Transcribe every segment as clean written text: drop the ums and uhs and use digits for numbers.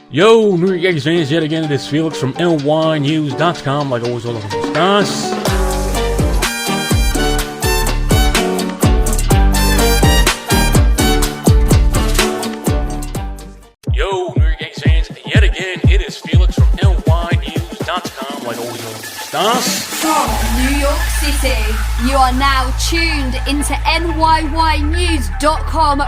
Yo, New York Yankees fans, yet again, it is Felix from NyynewsTV, like always, Hola, cómo estás. Yo, New York Yankees fans, yet again, it is Felix from NyynewsTV, like always, Hola, cómo estás. From New York City, you are now tuned into NyynewsCom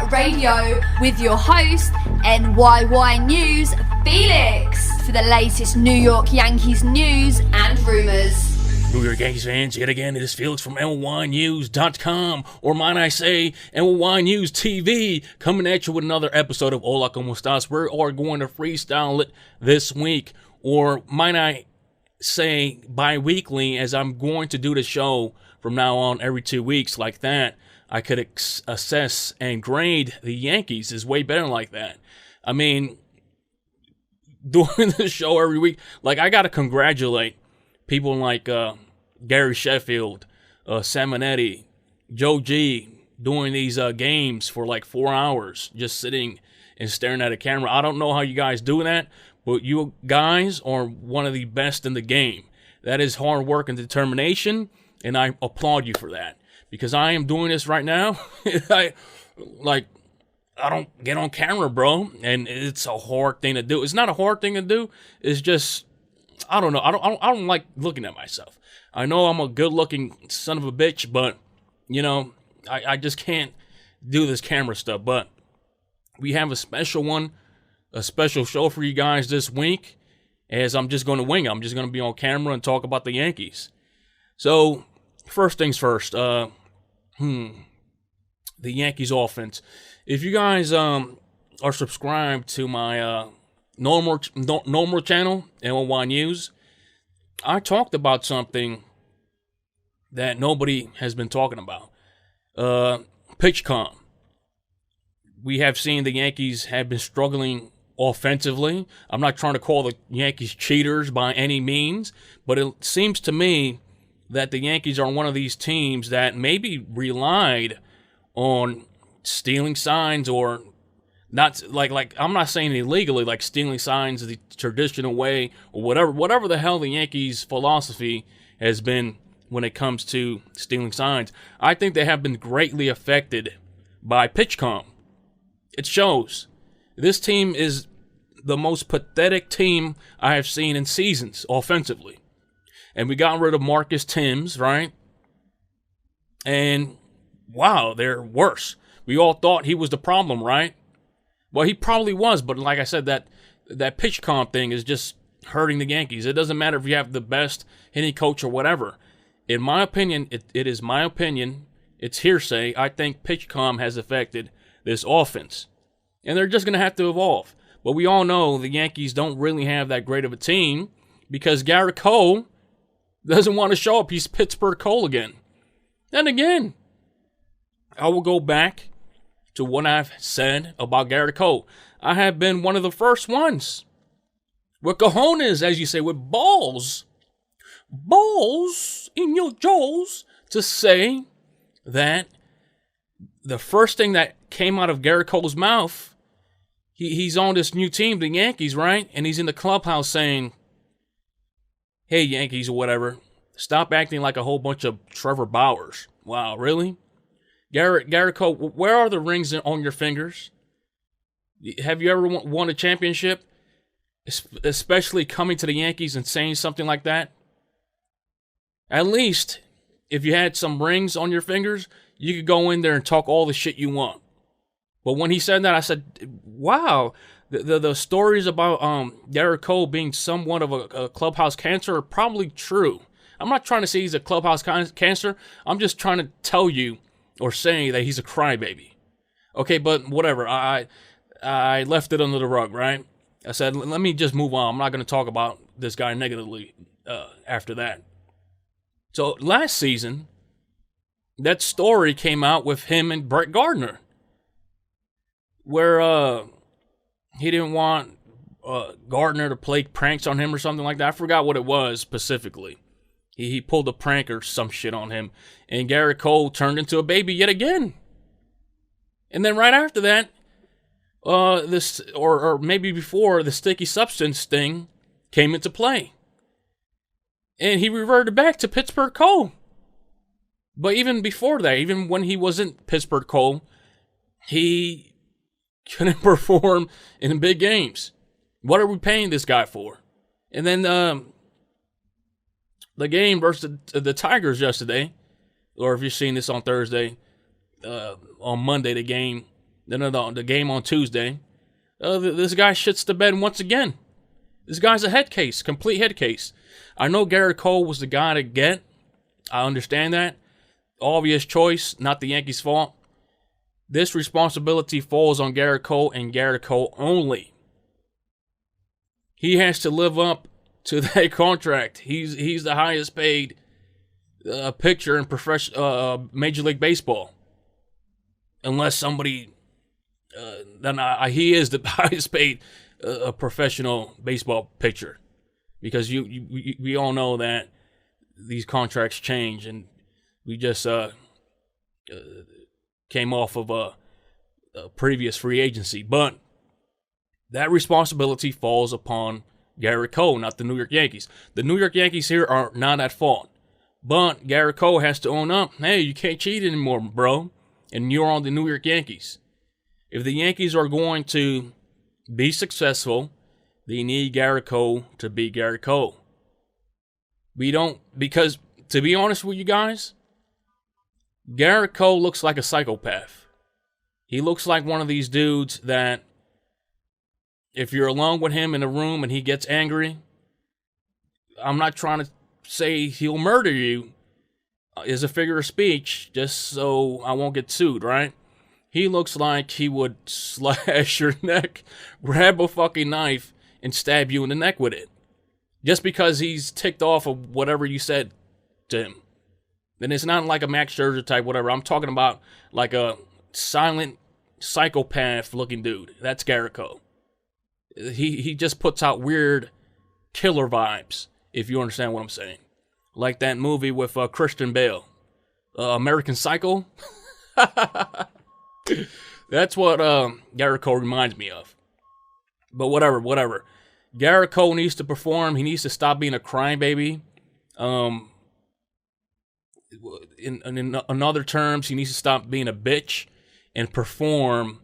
radio with your host, NYY News Felix, for the latest New York Yankees news and rumors. New York Yankees fans, yet again, it is Felix from NyynewsCom, or might I say, NyynewsTV, coming at you with another episode of Hola, cómo estás. We are going to freestyle it this week, or might I say bi-weekly, as I'm going to do the show from now on every 2 weeks like that. I could assess and grade the Yankees is way better like that. I mean, doing the show every week, like, I got to congratulate people like Gary Sheffield, Simonetti, Joe G, doing these games for like 4 hours, just sitting and staring at a camera. I don't know how you guys do that, but you guys are one of the best in the game. That is hard work and determination, and I applaud you for that. Because I am doing this right now. I don't get on camera, bro, and it's a hard thing to do. It's not a hard thing to do. It's just, I don't know. I don't like looking at myself. I know I'm a good-looking son of a bitch, but you know, I just can't do this camera stuff. But we have a special show for you guys this week. As I'm just going to wing it. I'm just going to be on camera and talk about the Yankees. So first things first. The Yankees offense. If you guys are subscribed to my normal channel, NY News, I talked about something that nobody has been talking about. Pitch com. We have seen the Yankees have been struggling offensively. I'm not trying to call the Yankees cheaters by any means, but it seems to me that the Yankees are one of these teams that maybe relied on stealing signs, or not, like I'm not saying illegally, like stealing signs the traditional way, or whatever the hell the Yankees' philosophy has been when it comes to stealing signs. I think they have been greatly affected by PitchCom. It shows. This team is the most pathetic team I have seen in seasons offensively. And we got rid of Marcus Timms, right? And, wow, they're worse. We all thought he was the problem, right? Well, he probably was, but like I said, that pitch comp thing is just hurting the Yankees. It doesn't matter if you have the best hitting coach or whatever. In my opinion, it is my opinion, it's hearsay, I think pitch comp has affected this offense. And they're just going to have to evolve. But we all know the Yankees don't really have that great of a team because Gerrit Cole doesn't want to show up. He's Pittsburgh Cole again. And again, I will go back to what I've said about Gerrit Cole. I have been one of the first ones with cojones, as you say, with balls in your jaws, to say that the first thing that came out of Gerrit Cole's mouth, he's on this new team, the Yankees, right? And he's in the clubhouse saying, hey, Yankees or whatever, stop acting like a whole bunch of Trevor Bauers. Wow, really? Gerrit Cole, where are the rings on your fingers? Have you ever won a championship? Especially coming to the Yankees and saying something like that? At least, if you had some rings on your fingers, you could go in there and talk all the shit you want. But when he said that, I said, wow, the stories about Gerrit Cole being somewhat of a clubhouse cancer are probably true. I'm not trying to say he's a clubhouse cancer. I'm just trying to tell you or say that he's a crybaby. Okay, but whatever. I left it under the rug, right? I said, let me just move on. I'm not going to talk about this guy negatively after that. So last season, that story came out with him and Brett Gardner, where he didn't want Gardner to play pranks on him or something like that. I forgot what it was specifically. He pulled a prank or some shit on him, and Gerrit Cole turned into a baby yet again. And then right after that, this or maybe before the sticky substance thing came into play. And he reverted back to Pittsburgh Cole. But even before that, even when he wasn't Pittsburgh Cole, he couldn't perform in big games. What are we paying this guy for? And then the game versus the Tigers yesterday, or if you're seeing this on Thursday, on Monday, the game on Tuesday, this guy shits the bed once again. This guy's a head case, complete head case. I know Gerrit Cole was the guy to get. I understand that. Obvious choice, not the Yankees' fault. This responsibility falls on Gerrit Cole and Gerrit Cole only. He has to live up to that contract. He's the highest paid pitcher in Major League Baseball. Unless somebody, he is the highest paid professional baseball pitcher, because we all know that these contracts change, and we just came off of a previous free agency, but that responsibility falls upon Gerrit Cole, not the New York Yankees. The New York Yankees here are not at fault, but Gerrit Cole has to own up. Hey, you can't cheat anymore, bro, and you're on the New York Yankees. If the Yankees are going to be successful, they need Gerrit Cole to be Gerrit Cole. Because to be honest with you guys, Gerrit Cole looks like a psychopath. He looks like one of these dudes that if you're alone with him in a room and he gets angry, I'm not trying to say he'll murder you as a figure of speech just so I won't get sued, right? He looks like he would slash your neck, grab a fucking knife, and stab you in the neck with it. Just because he's ticked off of whatever you said to him. And it's not like a Max Scherzer type, whatever. I'm talking about like a silent psychopath looking dude. That's Gerrit Cole. He just puts out weird killer vibes, if you understand what I'm saying. Like that movie with Christian Bale. American Psycho. That's what Gerrit Cole reminds me of. But whatever. Gerrit Cole needs to perform. He needs to stop being a crybaby. In other terms, he needs to stop being a bitch and perform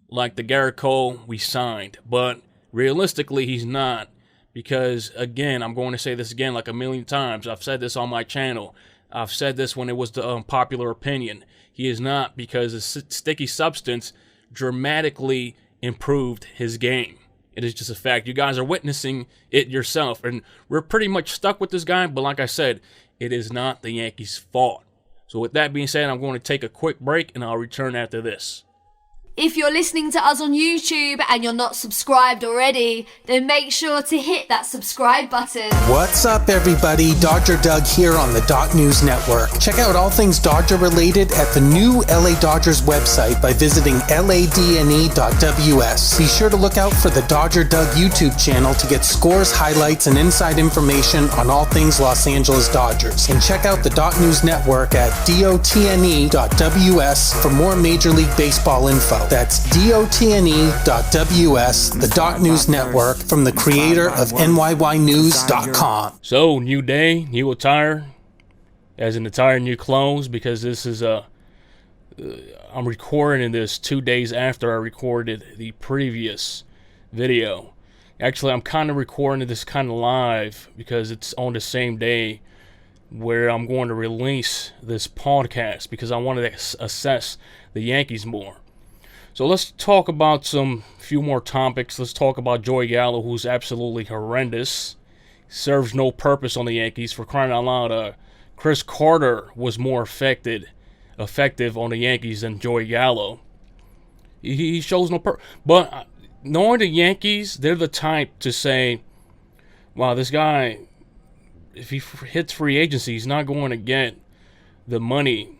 like the Gerrit Cole we signed. But realistically, he's not. Because, again, I'm going to say this again like a million times. I've said this on my channel. I've said this when it was the popular opinion. He is not, because the sticky substance dramatically improved his game. It is just a fact. You guys are witnessing it yourself. And we're pretty much stuck with this guy. But like I said, it is not the Yankees' fault. So with that being said, I'm going to take a quick break and I'll return after this. If you're listening to us on YouTube and you're not subscribed already, then make sure to hit that subscribe button. What's up, everybody? Dodger Doug here on the Dot News Network. Check out all things Dodger related at the new LA Dodgers website by visiting ladne.ws. Be sure to look out for the Dodger Doug YouTube channel to get scores, highlights, and inside information on all things Los Angeles Dodgers. And check out the Dot News Network at dotne.ws for more Major League Baseball info. That's dotne.ws, the Dot News Network, from the creator of NyynewsTV.com. So, new day, new attire, as in attire, new clothes, because this is I'm recording this 2 days after I recorded the previous video. Actually, I'm kind of recording this kind of live because it's on the same day where I'm going to release this podcast, because I wanted to assess the Yankees more. So let's talk about few more topics. Let's talk about Joey Gallo, who's absolutely horrendous. Serves no purpose on the Yankees. For crying out loud, Chris Carter was more effective on the Yankees than Joey Gallo. He shows no purpose. But knowing the Yankees, they're the type to say, wow, this guy, if he hits free agency, he's not going to get the money.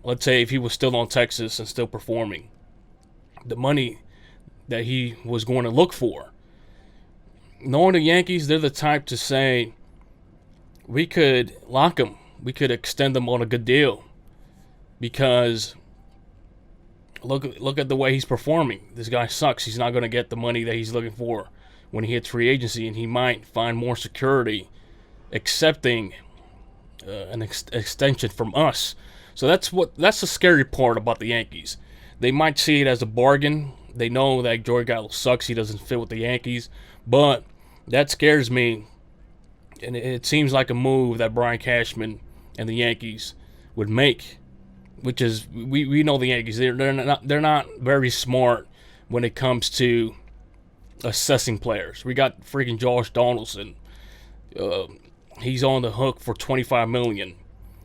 Let's say if he was still on Texas and still performing. The money that he was going to look for. Knowing the Yankees, they're the type to say, we could lock him. We could extend him on a good deal. Because Look at the way he's performing. This guy sucks. He's not going to get the money that he's looking for when he hits free agency, and he might find more security accepting an extension from us. So that's the scary part about the Yankees. They might see it as a bargain. They know that Joey Gallo sucks. He doesn't fit with the Yankees, but that scares me. And it seems like a move that Brian Cashman and the Yankees would make, which is we know the Yankees. They're not very smart when it comes to assessing players. We got freaking Josh Donaldson. He's on the hook for $25 million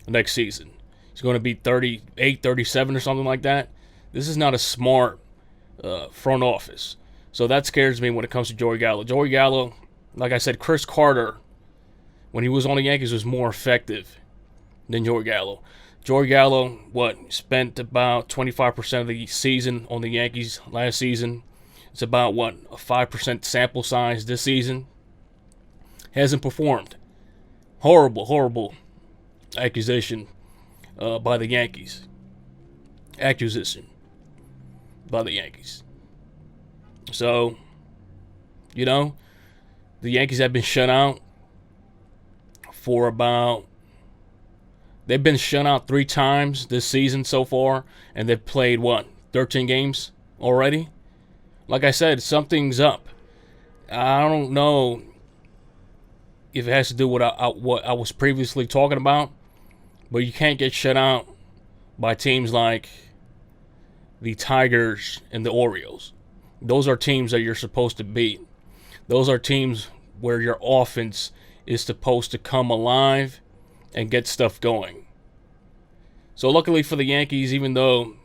next season. He's going to be 38, 37 or something like that. This is not a smart front office. So that scares me when it comes to Joey Gallo. Joey Gallo, like I said, Chris Carter, when he was on the Yankees, was more effective than Joey Gallo. Joey Gallo, spent about 25% of the season on the Yankees last season. It's about, a 5% sample size this season. Hasn't performed. Horrible acquisition by the Yankees. So, the Yankees have been shut out they've been shut out 3 times this season so far, and they've played 13 games already? Like I said, something's up. I don't know if it has to do with what I was previously talking about, but you can't get shut out by teams like the Tigers and the Orioles. Those are teams that you're supposed to beat. Those are teams where your offense is supposed to come alive and get stuff going. So luckily for the Yankees, even though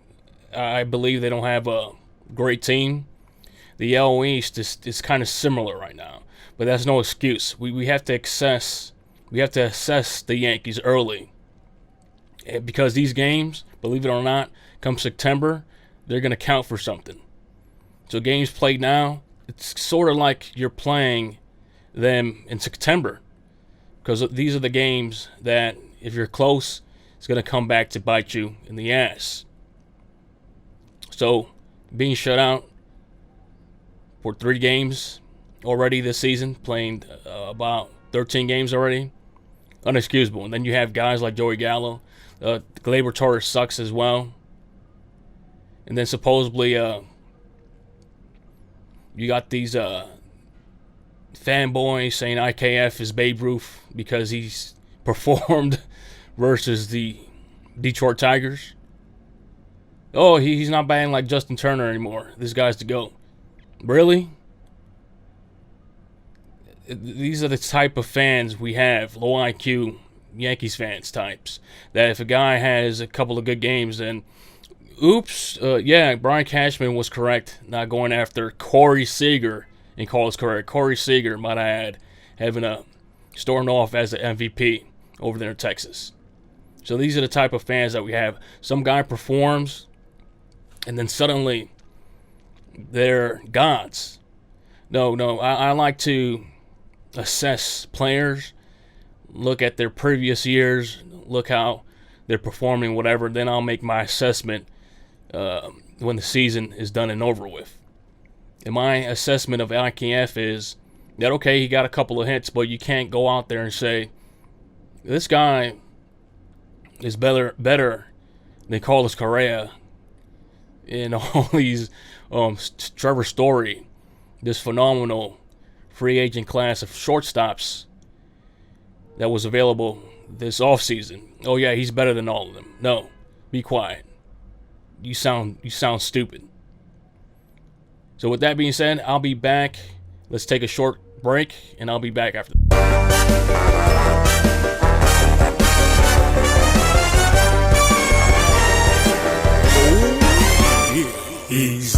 I believe they don't have a great team, the AL East is kind of similar right now. But that's no excuse. We have to assess the Yankees early. Because these games, believe it or not, come September, they're going to count for something. So games played now, it's sort of like you're playing them in September. Because these are the games that, if you're close, it's going to come back to bite you in the ass. So, being shut out for 3 games already this season, playing about 13 games already, unexcusable. And then you have guys like Joey Gallo. Gleyber Torres sucks as well. And then supposedly you got these fanboys saying IKF is Babe Ruth because he's performed versus the Detroit Tigers. Oh, he's not batting like Justin Turner anymore. This guy's the GOAT. Really? These are the type of fans we have, low IQ Yankees fans types, that if a guy has a couple of good games, then oops, Brian Cashman was correct not going after Corey Seager and call his career. Corey Seager, might I add, starting off as an MVP over there in Texas. So these are the type of fans that we have. Some guy performs, and then suddenly they're gods. No, I like to assess players, look at their previous years, look how they're performing, whatever. Then I'll make my assessment when the season is done and over with. And my assessment of IKF is that, okay, he got a couple of hits, but you can't go out there and say, this guy is better than Carlos Correa and all these Trevor Story, this phenomenal free agent class of shortstops that was available this offseason. Oh yeah, he's better than all of them. No, be quiet. You sound stupid. So with that being said, I'll be back. Let's take a short break, and I'll be back after. He's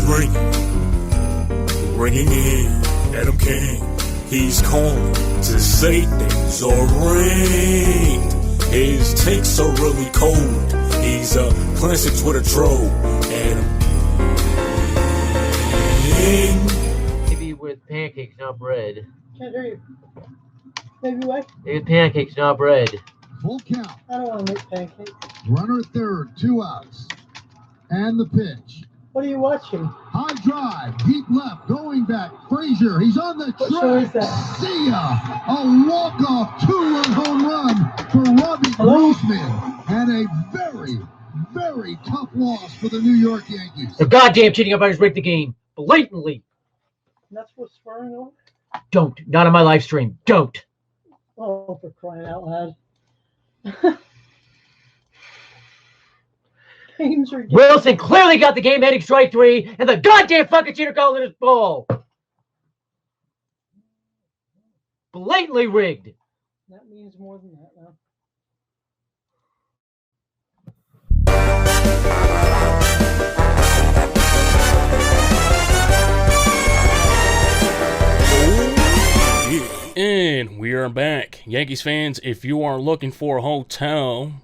ringing in Adam King. He's calling to say things are ranked. His takes are really cold. He's a classic Twitter troll. Adam King. Maybe with pancakes, not bread. Can't hear you. Maybe what? Maybe pancakes, not bread. Full count. I don't want to make pancakes. Runner third, 2 outs. And the pitch. What are you watching? High drive, deep left, going back. Frazier, he's on the What show is track. that? See ya! A walk-off two-run home run for Robbie Hello? Grossman. And a very, very tough loss for the New York Yankees. The goddamn cheating umpires rigged the game. Blatantly. That's what's swearing on? Don't. Not on my live stream. Don't. Oh, for crying out loud. Games are Wilson clearly got the game heading strike 3, and the goddamn fucking cheater called it his ball. Blatantly rigged. That means more than that now. And we are back. Yankees fans, if you are looking for a hotel,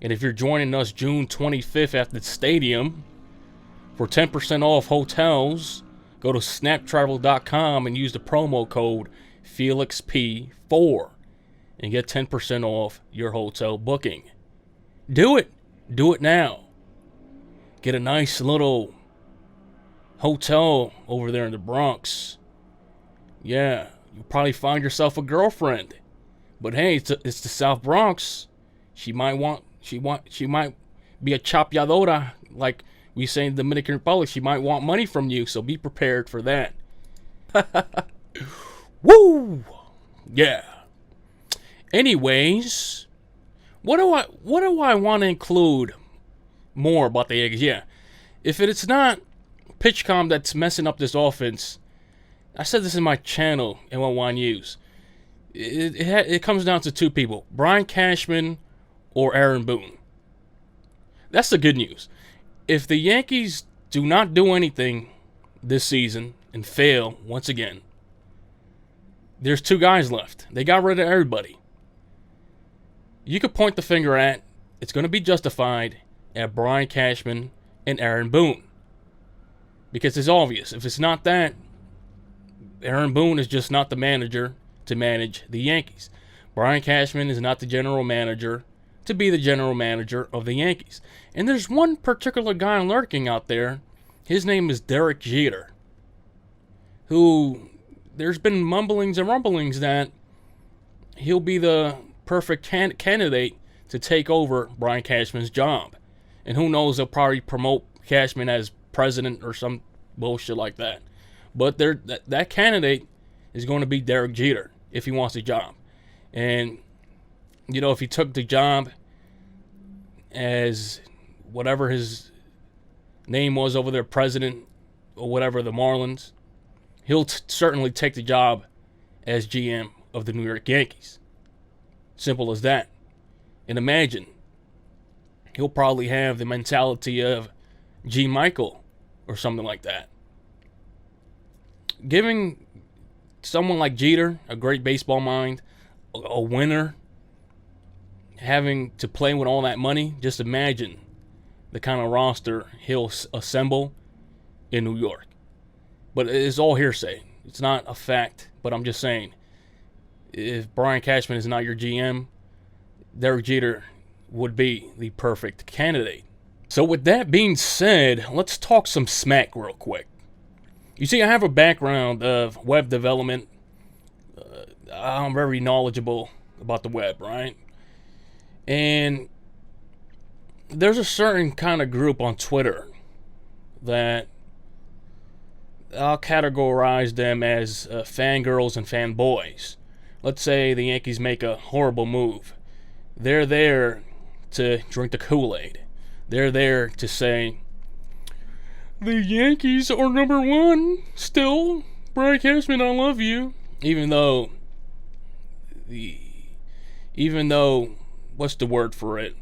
and if you're joining us June 25th at the stadium for 10% off hotels, go to snaptravel.com and use the promo code FelixP4 and get 10% off your hotel booking. Do it. Do it now. Get a nice little hotel over there in the Bronx. Yeah, you'll probably find yourself a girlfriend. But hey, it's the South Bronx. She might be a chapeadora, like we say in the Dominican Republic. She might want money from you, so be prepared for that. Woo! Yeah. Anyways, what do I want to include more about the Yankees? Yeah, if it's not PitchCom that's messing up this offense, I said this in my channel, NYY News. It comes down to two people: Brian Cashman or Aaron Boone. That's the good news. If the Yankees do not do anything this season and fail once again, there's two guys left. They got rid of everybody. You could point the finger at, it's going to be justified, at Brian Cashman and Aaron Boone. Because it's obvious. If it's not that, Aaron Boone is just not the manager to manage the Yankees. Brian Cashman is not the general manager to be the general manager of the Yankees. And there's one particular guy lurking out there. His name is Derek Jeter, who there's been mumblings and rumblings that he'll be the perfect candidate to take over Brian Cashman's job. And who knows, they'll probably promote Cashman as president or some bullshit like that. But that candidate is going to be Derek Jeter if he wants the job. And, you know, if he took the job as whatever his name was over there, president or whatever, the Marlins, he'll certainly take the job as GM of the New York Yankees. Simple as that. And imagine, he'll probably have the mentality of G. Michael or something like that. Giving someone like Jeter, a great baseball mind, a winner, having to play with all that money, just imagine the kind of roster he'll assemble in New York. But it's all hearsay. It's not a fact, but I'm just saying, if Brian Cashman is not your GM, Derek Jeter would be the perfect candidate. So with that being said, let's talk some smack real quick. You see, I have a background of web development. I'm very knowledgeable about the web, right? And there's a certain kind of group on Twitter that I'll categorize them as fangirls and fanboys. Let's say the Yankees make a horrible move. They're there to drink the Kool-Aid. They're there to say, the Yankees are #1 still. Brian Cashman, I love you. Even though, what's the word for it?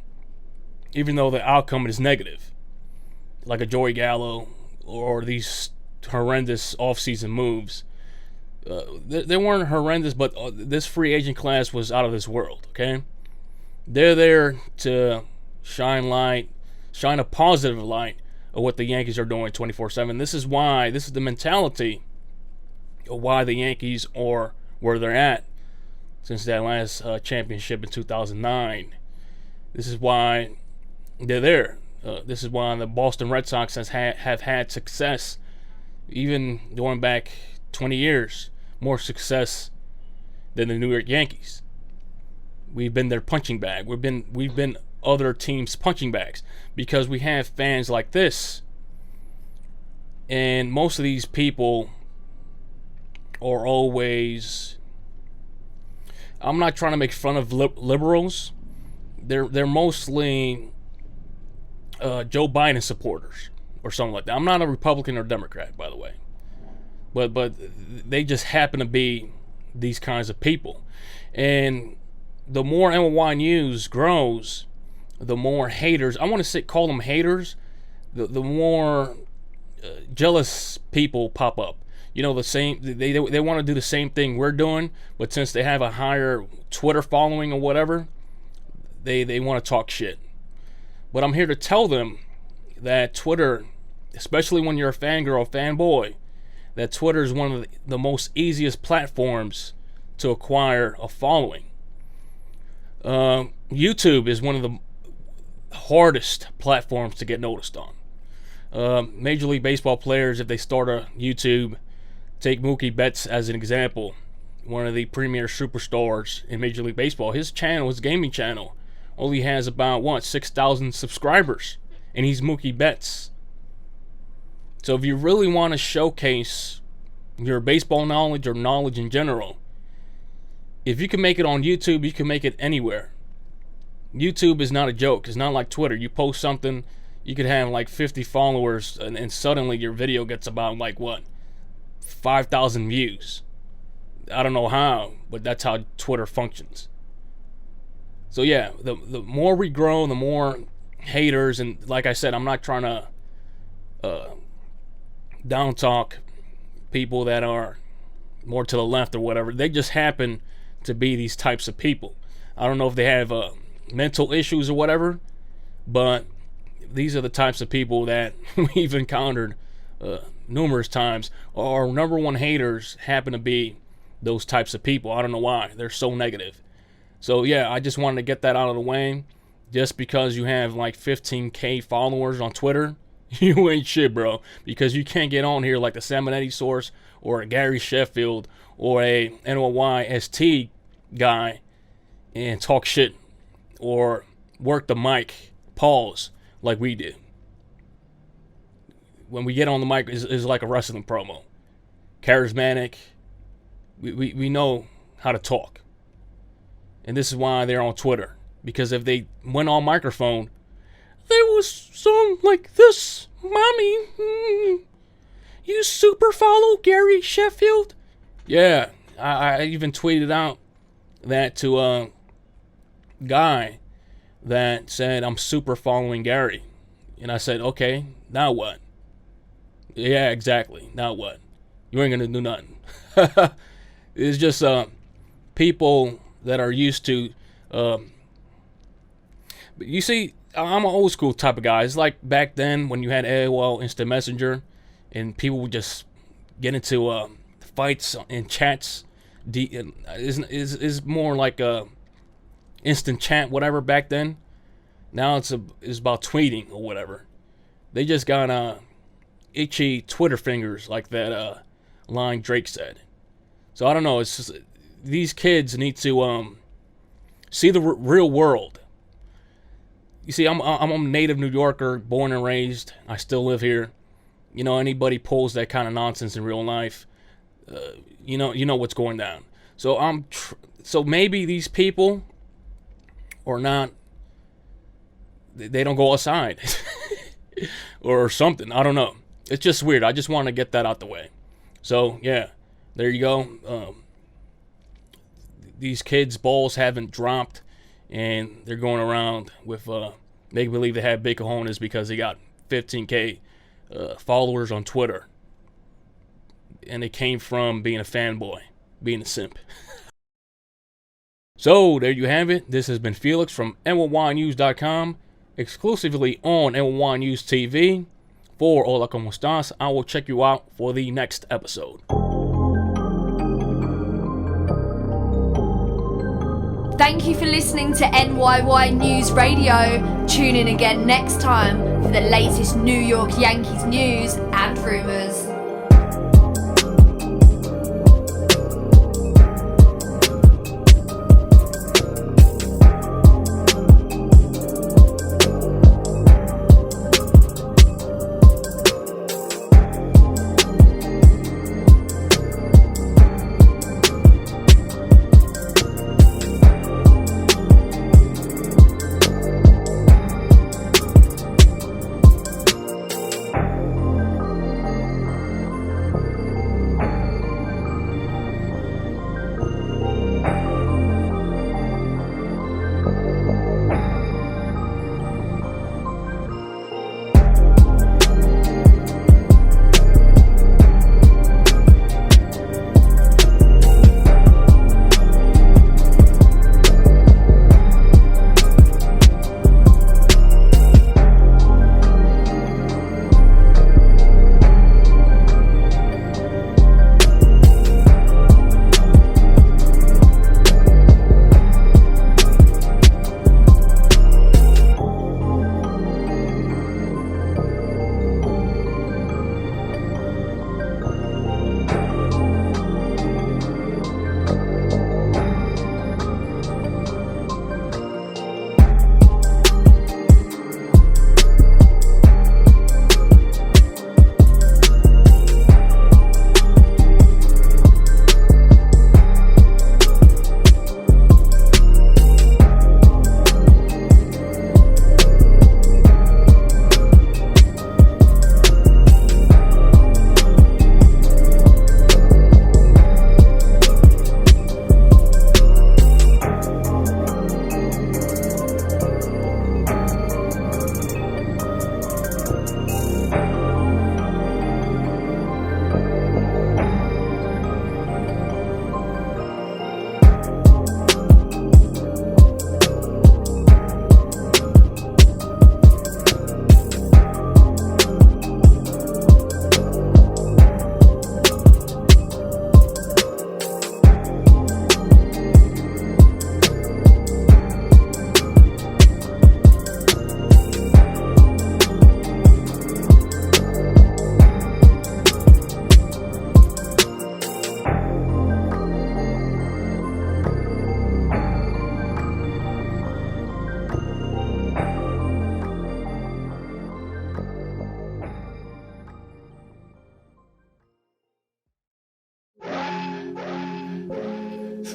Even though the outcome is negative. Like a Joey Gallo or these horrendous offseason moves. They weren't horrendous, but this free agent class was out of this world, okay? They're there to shine a positive light of what the Yankees are doing 24/7. This is the mentality of why the Yankees are where they're at since that last championship in 2009. This is why they're there. This is why the Boston Red Sox have had success, even going back 20 years, more success than the New York Yankees. We've been their punching bag. We've been other teams' punching bags because we have fans like this. And most of these people are always, I'm not trying to make fun of liberals. They're mostly Joe Biden supporters or something like that. I'm not a Republican or Democrat, by the way. But they just happen to be these kinds of people. And the more NY News grows, the more haters, I want to call them haters, the more jealous people pop up. You know, the same, they want to do the same thing we're doing, but since they have a higher Twitter following or whatever, they want to talk shit. But I'm here to tell them that Twitter, especially when you're a fangirl, fanboy, that Twitter is one of the most easiest platforms to acquire a following. YouTube is one of the hardest platforms to get noticed on. Major League Baseball players, if they start a YouTube, take Mookie Betts as an example, one of the premier superstars in Major League Baseball. His channel, his gaming channel, only has about 6,000 subscribers, and he's Mookie Betts. So if you really want to showcase your baseball knowledge or knowledge in general, if you can make it on YouTube, you can make it anywhere. YouTube is not a joke. It's not like Twitter. You post something, you could have like 50 followers, and suddenly your video gets about 5,000 views. I don't know how, but that's how Twitter functions. So yeah, the more we grow, the more haters, and like I said, I'm not trying to down talk people that are more to the left or whatever. They just happen to be these types of people. I don't know if they have mental issues or whatever, but these are the types of people that we've encountered numerous times. Our number one haters happen to be those types of people. I don't know why. They're so negative. So yeah, I just wanted to get that out of the way. Just because you have 15K followers on Twitter, you ain't shit, bro. Because you can't get on here like the Simonetti Source or a Gary Sheffield or a NYST guy and talk shit or work the mic, pause, like we do. When we get on the mic, is like a wrestling promo. Charismatic. We know how to talk. And this is why they're on Twitter. Because if they went on microphone, there was song like this. Mommy, you super follow Gary Sheffield? Yeah, I even tweeted out that to a guy that said, I'm super following Gary. And I said, okay, now what? Yeah, exactly. Now what? You ain't gonna do nothing. It's just people that are used to you see, I'm an old school type of guy. It's like back then when you had AOL Instant Messenger and people would just get into fights and chats. Is more like a instant chat, whatever, back then. Now it's about tweeting or whatever. They just got itchy Twitter fingers, like that line Drake said. So I don't know. It's just, these kids need to see the real world. You see, I'm a native New Yorker, born and raised. I still live here. You know, anybody pulls that kind of nonsense in real life, you know what's going down. So so maybe these people are not. They don't go outside or something. I don't know. It's just weird. I just want to get that out the way. So yeah, there you go. These kids' balls haven't dropped, and they're going around with make believe they have big cojones because they got 15K followers on Twitter, and it came from being a fanboy, being a simp. So there you have it. This has been Felix from NyynewsPete.com, exclusively on NyynewsTV. For Hola, cómo estás, I will check you out for the next episode. Thank you for listening to NYY News Radio. Tune in again next time for the latest New York Yankees news and rumours.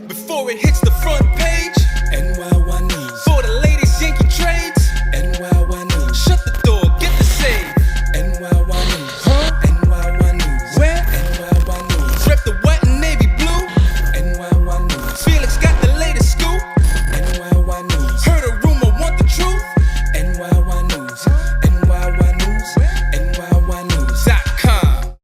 Before it hits the front